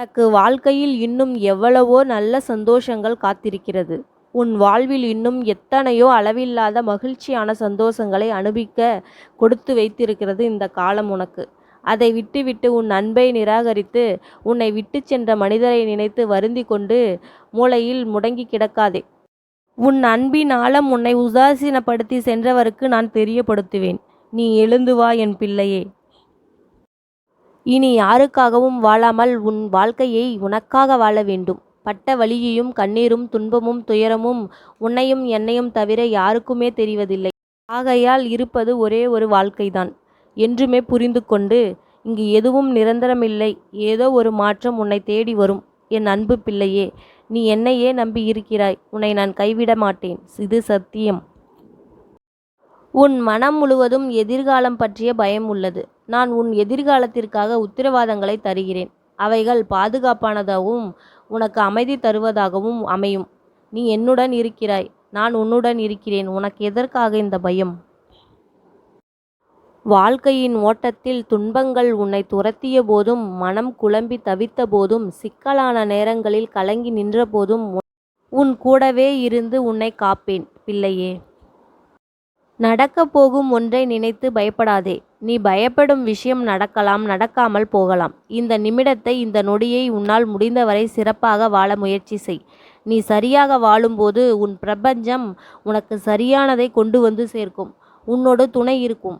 உனக்கு வாழ்க்கையில் இன்னும் எவ்வளவோ நல்ல சந்தோஷங்கள் காத்திருக்கிறது. உன் வாழ்வில் இன்னும் எத்தனையோ அளவில்லாத மகிழ்ச்சியான சந்தோஷங்களை அனுபவிக்க கொடுத்து வைத்திருக்கிறது இந்த காலம் உனக்கு. அதை விட்டுவிட்டு உன் அன்பை நிராகரித்து உன்னை விட்டு சென்ற மனிதரை நினைத்து வருந்தி கொண்டு மூலையில் முடங்கி கிடக்காதே. உன் அன்பின் ஆழம் உன்னை உதாசீனப்படுத்தி சென்றவருக்கு நான் தெரியப்படுத்துவேன். நீ எழுந்து வா என் பிள்ளையே. இனி யாருக்காகவும் வாழாமல் உன் வாழ்க்கையை உனக்காக வாழ வேண்டும். பட்ட வலியையும் கண்ணீரும் துன்பமும் துயரமும் உன்னையும் என்னையும் தவிர யாருக்குமே தெரிவதில்லை. ஆகையால் இருப்பது ஒரே ஒரு வாழ்க்கைதான் என்றுமே புரிந்து கொண்டு, இங்கு எதுவும் நிரந்தரமில்லை, ஏதோ ஒரு மாற்றம் உன்னை தேடி வரும். என் அன்பு பிள்ளையே, நீ என்னையே நம்பி இருக்கிறாய். உன்னை நான் கைவிட மாட்டேன், இது சத்தியம். உன் மனம் முழுவதும் எதிர்காலம் பற்றிய பயம் உள்ளது. நான் உன் எதிர்காலத்திற்காக உத்தரவாதங்களை தருகிறேன். அவைகள் பாதுகாப்பானதாகவும் உனக்கு அமைதி தருவதாகவும் அமையும். நீ என்னுடன் இருக்கிறாய், நான் உன்னுடன் இருக்கிறேன். உனக்கு எதற்காக இந்த பயம்? வாழ்க்கையின் ஓட்டத்தில் துன்பங்கள் உன்னை துரத்திய போதும், மனம் குழம்பி தவித்த போதும், சிக்கலான நேரங்களில் கலங்கி நின்ற போதும் உன் கூடவே இருந்து உன்னை காப்பேன் பிள்ளையே. நடக்கப் போகும் ஒன்றை நினைத்து பயப்படாதே. நீ பயப்படும் விஷயம் நடக்கலாம், நடக்காமல் போகலாம். இந்த நிமிடத்தை, இந்த நொடியை உன்னால் முடிந்தவரை சிறப்பாக வாழ முயற்சி செய். நீ சரியாக வாழும்போது உன் பிரபஞ்சம் உனக்கு சரியானதை கொண்டு வந்து சேர்க்கும். உன்னோடு துணை இருக்கும்.